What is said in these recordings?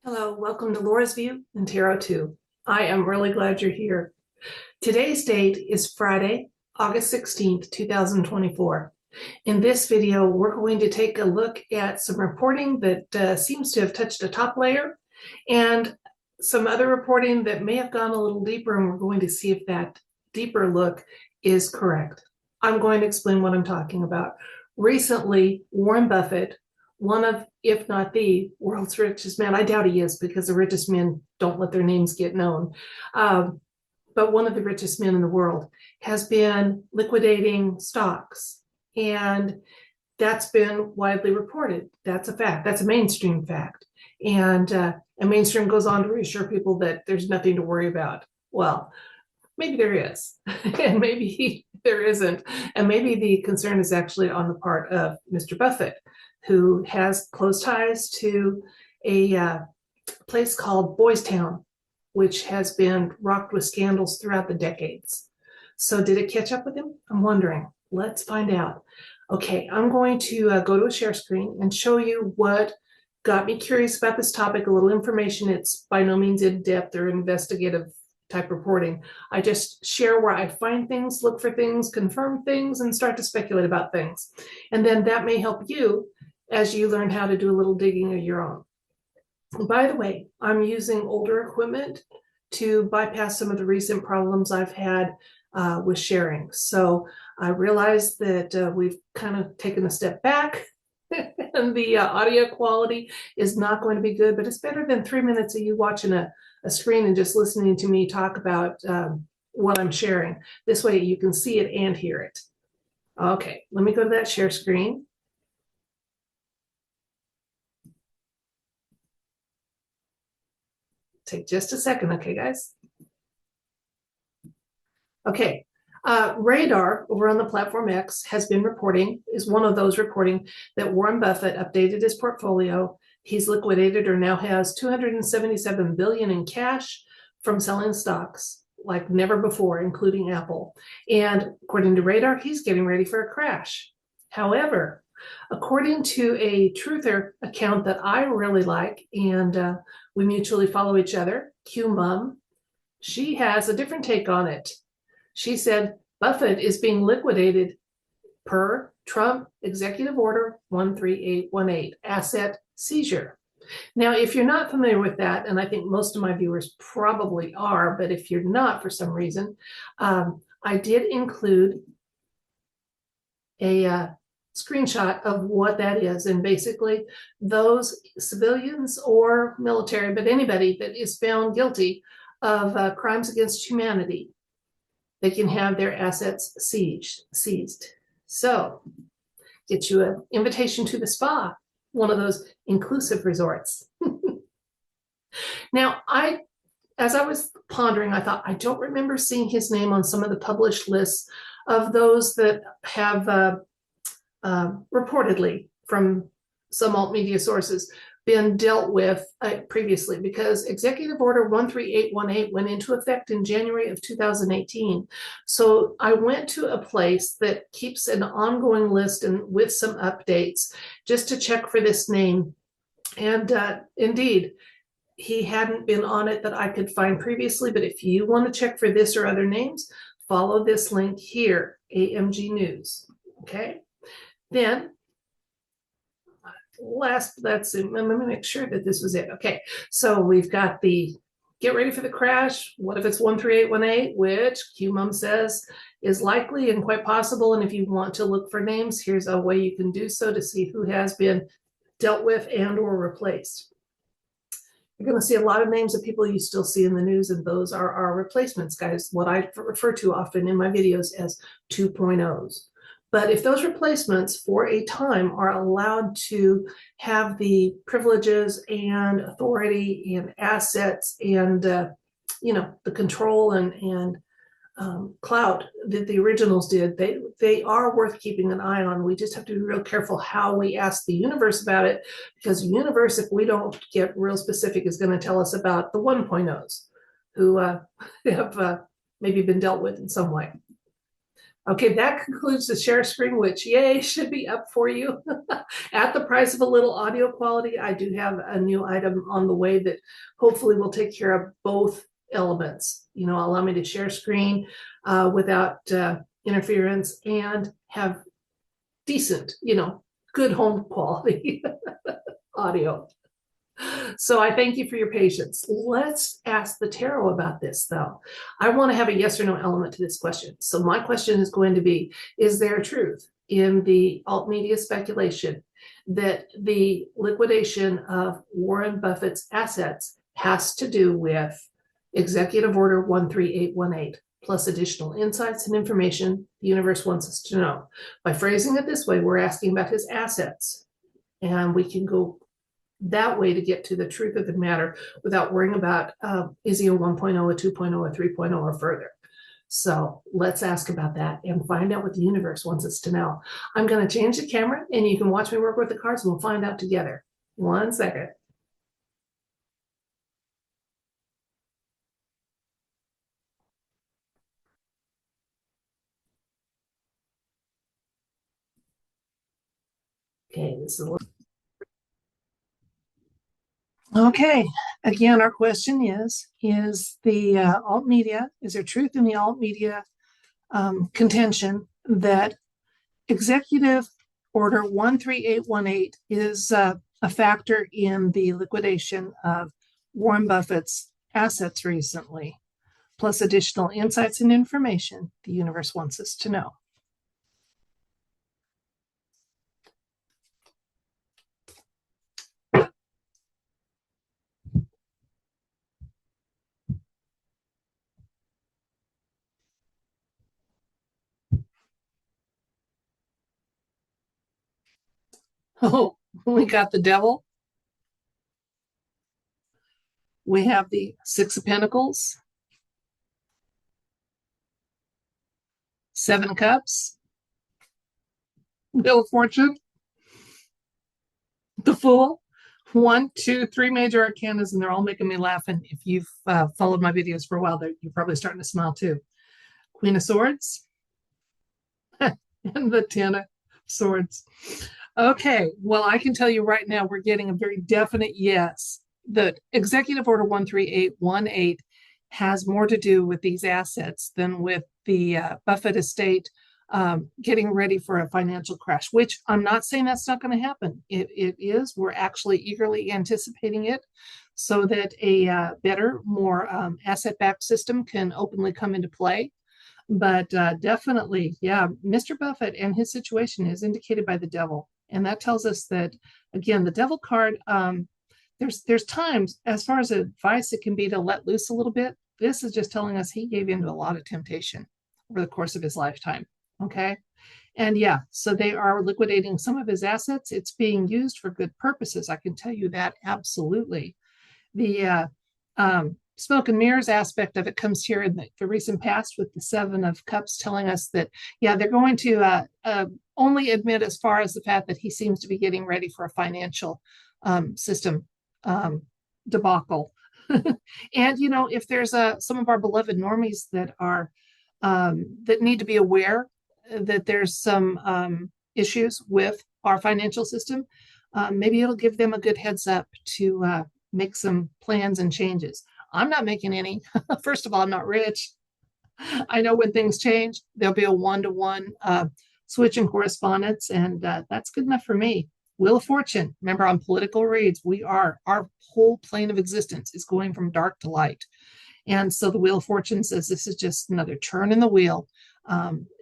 Hello, welcome to Laura's View and Tarot 2. I am really glad you're here. Today's date is Friday, August 16th, 2024. In this video, we're going to take a look at some reporting that seems to have touched a top layer and some other reporting that may have gone a little deeper, and we're going to see if that deeper look is correct. I'm going to explain what I'm talking about. Recently, Warren Buffett, one of, if not the world's richest man, I doubt he is because the richest men don't let their names get known, but one of the richest men in the world, has been liquidating stocks. And that's been widely reported. That's a fact. That's a mainstream fact. And mainstream goes on to reassure people that there's nothing to worry about. Well, maybe there is, and maybe there isn't. And maybe the concern is actually on the part of Mr. Buffett, who has close ties to a place called Boys Town, which has been rocked with scandals throughout the decades. So did it catch up with him? I'm wondering. Let's find out. Okay, I'm going to go to a share screen and show you what got me curious about this topic, a little information. It's by no means in-depth or investigative type reporting. I just share where I find things, look for things, confirm things, and start to speculate about things. And then that may help you as you learn how to do a little digging of your own. By the way, I'm using older equipment to bypass some of the recent problems I've had with sharing. So I realize that we've kind of taken a step back and the audio quality is not going to be good, but it's better than 3 minutes of you watching a screen and just listening to me talk about what I'm sharing. This way you can see it and hear it. Okay, let me go to that share screen. Take just a second, okay, guys? Okay, Radar over on the platform X has been reporting, is one of those reporting that Warren Buffett updated his portfolio. He's liquidated or now has 277 billion in cash from selling stocks like never before, including Apple. And according to Radar, he's getting ready for a crash. However, according to a truther account that I really like, and we mutually follow each other, Q Mum, she has a different take on it. She said Buffett is being liquidated per Trump Executive Order 13818, asset seizure. Now, if you're not familiar with that, and I think most of my viewers probably are, but if you're not for some reason, I did include a screenshot of what that is. And basically, those civilians or military, but anybody that is found guilty of crimes against humanity, they can have their assets seized. So, get you an invitation to the spa, one of those inclusive resorts. Now, as I was pondering, I thought, I don't remember seeing his name on some of the published lists of those that have reportedly from some alt media sources been dealt with previously, because Executive Order 13818 went into effect in January of 2018. So I went to a place that keeps an ongoing list and with some updates just to check for this name. And indeed, he hadn't been on it that I could find previously, but if you want to check for this or other names, follow this link here, AMG News, okay? Then, let me make sure that this was it. Okay, so we've got the get ready for the crash. What if it's 13818, which QMum says is likely and quite possible. And if you want to look for names, here's a way you can do so to see who has been dealt with and or replaced. You're going to see a lot of names of people you still see in the news, and those are our replacements, guys, what I refer to often in my videos as 2.0s. But if those replacements for a time are allowed to have the privileges and authority and assets and the control and clout that the originals did, they are worth keeping an eye on. We just have to be real careful how we ask the universe about it, because the universe, if we don't get real specific, is going to tell us about the 1.0s who have maybe been dealt with in some way. Okay, that concludes the share screen, which, yay, should be up for you. At the price of a little audio quality, I do have a new item on the way that hopefully will take care of both elements. Allow me to share screen without interference and have decent, good home quality audio. So I thank you for your patience. Let's ask the tarot about this, though. I want to have a yes or no element to this question. So my question is going to be, is there truth in the alt media speculation that the liquidation of Warren Buffett's assets has to do with Executive Order 13818, plus additional insights and information the universe wants us to know? By phrasing it this way, we're asking about his assets, and we can go that way to get to the truth of the matter without worrying about is he a 1.0, a 2.0, a 3.0, or further. So let's ask about that and find out what the universe wants us to know. I'm going to change the camera and you can watch me work with the cards and we'll find out together. 1 second. Okay, this is a little. Okay, again, our question is the alt media, is there truth in the alt media contention that Executive Order 13818 is a factor in the liquidation of Warren Buffett's assets recently, plus additional insights and information the universe wants us to know? Oh, we got the devil. We have the Six of Pentacles, Seven of Cups, Wheel of Fortune, the Fool. 1, 2, 3 major arcanas, and they're all making me laugh. And if you've followed my videos for a while, you're probably starting to smile too. Queen of Swords and the Ten of Swords. Okay, well, I can tell you right now, we're getting a very definite yes. The Executive Order 13818 has more to do with these assets than with the Buffett estate getting ready for a financial crash, which I'm not saying that's not going to happen. It is. We're actually eagerly anticipating it so that a better, more asset-backed system can openly come into play. But definitely, yeah, Mr. Buffett and his situation is indicated by the devil. And that tells us that, again, the devil card, there's times, as far as advice, it can be to let loose a little bit. This is just telling us he gave into a lot of temptation over the course of his lifetime. Okay. And yeah, so they are liquidating some of his assets. It's being used for good purposes. I can tell you that absolutely. The smoke and mirrors aspect of it comes here in the recent past with the Seven of Cups telling us that, yeah, they're going to only admit as far as the fact that he seems to be getting ready for a financial system debacle. And, if there's some of our beloved normies that are that need to be aware that there's some issues with our financial system, maybe it'll give them a good heads up to make some plans and changes. I'm not making any. First of all, I'm not rich. I know when things change, there'll be a one-to-one switch in correspondence, and that's good enough for me. Wheel of Fortune. Remember, on political reads, our whole plane of existence is going from dark to light. And so the Wheel of Fortune says this is just another turn in the wheel.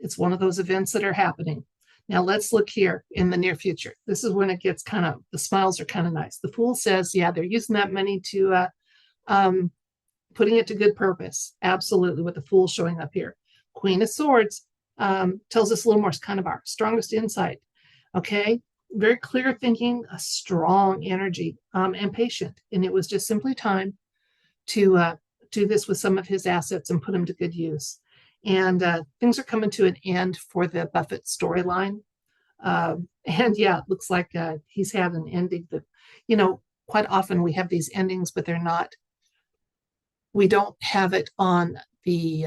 It's one of those events that are happening. Now let's look here in the near future. This is when it gets the smiles are kind of nice. The Fool says, yeah, they're using that money to putting it to good purpose. Absolutely, with the Fool showing up here. Queen of Swords tells us a little more, kind of our strongest insight. Okay, very clear thinking, a strong energy, and patient. And it was just simply time to do this with some of his assets and put them to good use. And things are coming to an end for the Buffett storyline. And yeah, it looks like he's had an ending that, quite often we have these endings, but they're not, we don't have it on the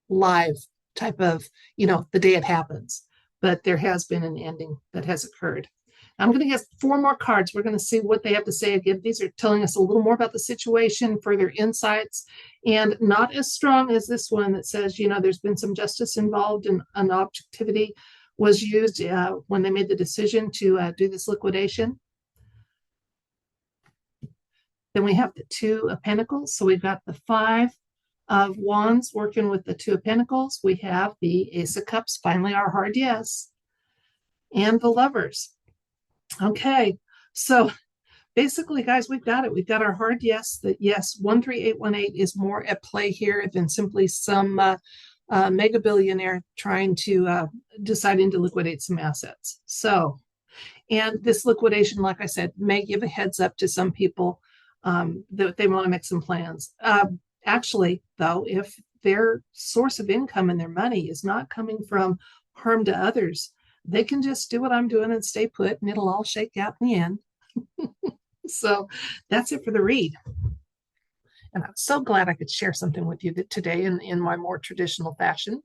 live type of, the day it happens. But there has been an ending that has occurred. I'm going to get 4 more cards. We're going to see what they have to say again. These are telling us a little more about the situation, further insights, and not as strong as this one that says, there's been some justice involved and an objectivity was used when they made the decision to do this liquidation. Then we have the 2 of Pentacles. So we've got the 5 of Wands working with the 2 of Pentacles. We have the Ace of Cups, finally our hard yes, and the Lovers. Okay, so basically, guys, we've got it. We've got our hard yes, that yes, 13818 is more at play here than simply some mega billionaire trying to deciding to liquidate some assets. So, and this liquidation, like I said, may give a heads up to some people that they want to make some plans. Actually, though, if their source of income and their money is not coming from harm to others, they can just do what I'm doing and stay put, and it'll all shake out in the end. So that's it for the read. And I'm so glad I could share something with you today in my more traditional fashion.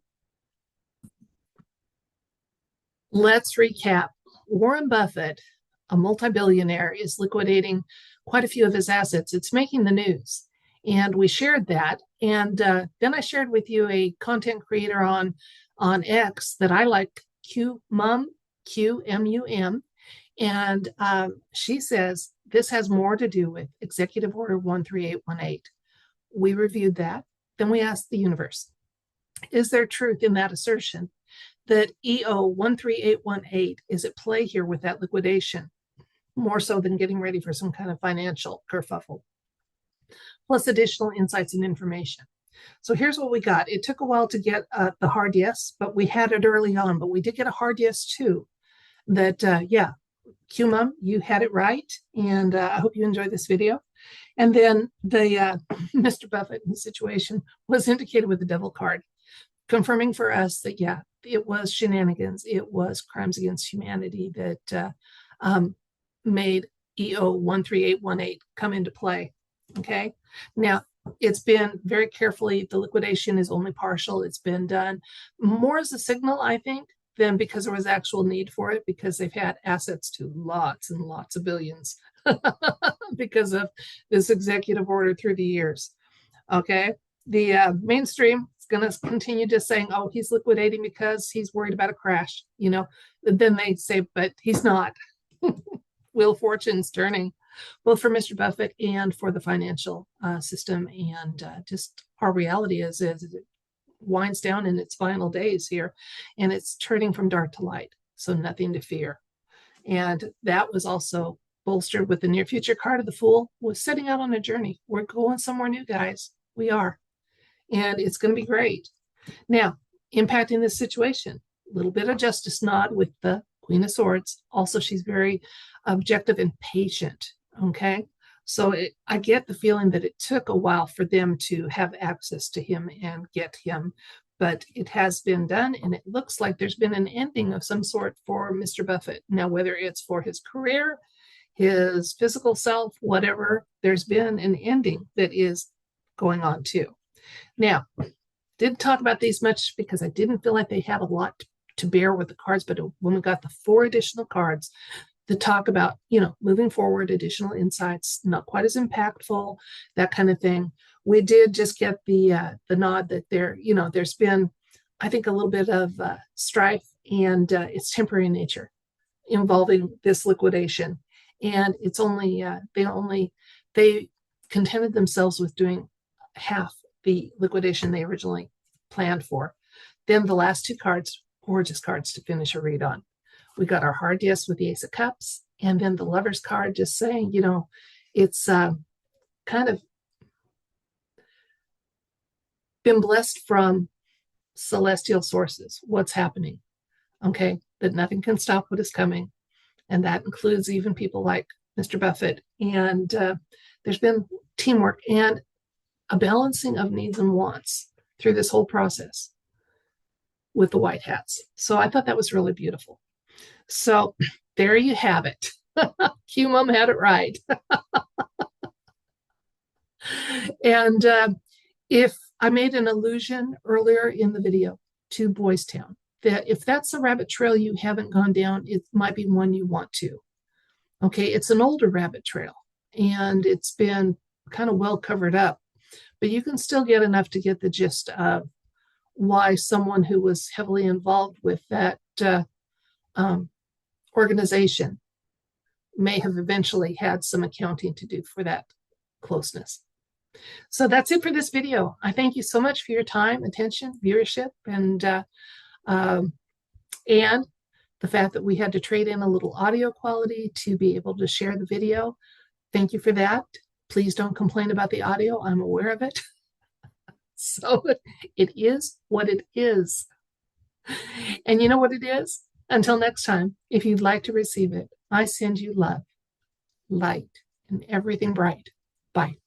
Let's recap. Warren Buffett, a multi-billionaire, is liquidating quite a few of his assets. It's making the news. And we shared that. And then I shared with you a content creator on X that I like, QMUM, QMUM. And she says this has more to do with Executive Order 13818. We reviewed that. Then we asked the universe, is there truth in that assertion that EO 13818 is at play here with that liquidation, more so than getting ready for some kind of financial kerfuffle, plus additional insights and information? So here's what we got. It took a while to get the hard yes, but we had it early on. But we did get a hard yes too. That, yeah, QMUM, you had it right. And I hope you enjoyed this video. And then the Mr. Buffett situation was indicated with the devil card, confirming for us that, yeah, it was shenanigans. It was crimes against humanity that made EO 13818 come into play. Okay. Now, it's been very carefully, the liquidation is only partial. It's been done more as a signal, I think, than because there was actual need for it, because they've had assets to lots and lots of billions because of this executive order through the years. Okay. The mainstream is going to continue just saying, oh, he's liquidating because he's worried about a crash. Then they say, but he's not. Wheel of Fortune's turning, both for Mr. Buffett and for the financial system. And just our reality is it winds down in its final days here, and it's turning from dark to light. So nothing to fear. And that was also bolstered with the near future card of the Fool, was setting out on a journey. We're going somewhere new, guys. We are. And it's going to be great. Now, impacting this situation, a little bit of justice nod with the Queen of Swords. Also, she's very objective and patient. Okay. So I get the feeling that it took a while for them to have access to him and get him, but it has been done. And it looks like there's been an ending of some sort for Mr. Buffett. Now, whether it's for his career, his physical self, whatever, there's been an ending that is going on too. Now, didn't talk about these much because I didn't feel like they had a lot to bear with the cards, but when we got the 4 additional cards to talk about, moving forward, additional insights, not quite as impactful, that kind of thing, we did just get the nod that there's been, I think, a little bit of strife, and it's temporary in nature involving this liquidation. And it's only, they contented themselves with doing half the liquidation they originally planned for. Then the last 2 cards, gorgeous cards to finish a read on. We got our hard yes with the Ace of Cups, and then the Lover's card just saying, it's kind of been blessed from celestial sources, what's happening, okay, that nothing can stop what is coming. And that includes even people like Mr. Buffett. And there's been teamwork and a balancing of needs and wants through this whole process with the white hats. So I thought that was really beautiful. So there you have it. QMUM had it right. And if I made an allusion earlier in the video to Boys Town. That if that's a rabbit trail you haven't gone down, it might be one you want to. Okay, it's an older rabbit trail and it's been kind of well covered up, but you can still get enough to get the gist of why someone who was heavily involved with that organization may have eventually had some accounting to do for that closeness. So that's it for this video. I thank you so much for your time, attention, viewership, and the fact that we had to trade in a little audio quality to be able to share the video. Thank you for that. Please don't complain about the audio. I'm aware of it. So it is what it is. And you know what it is? Until next time, if you'd like to receive it, I send you love, light, and everything bright. Bye.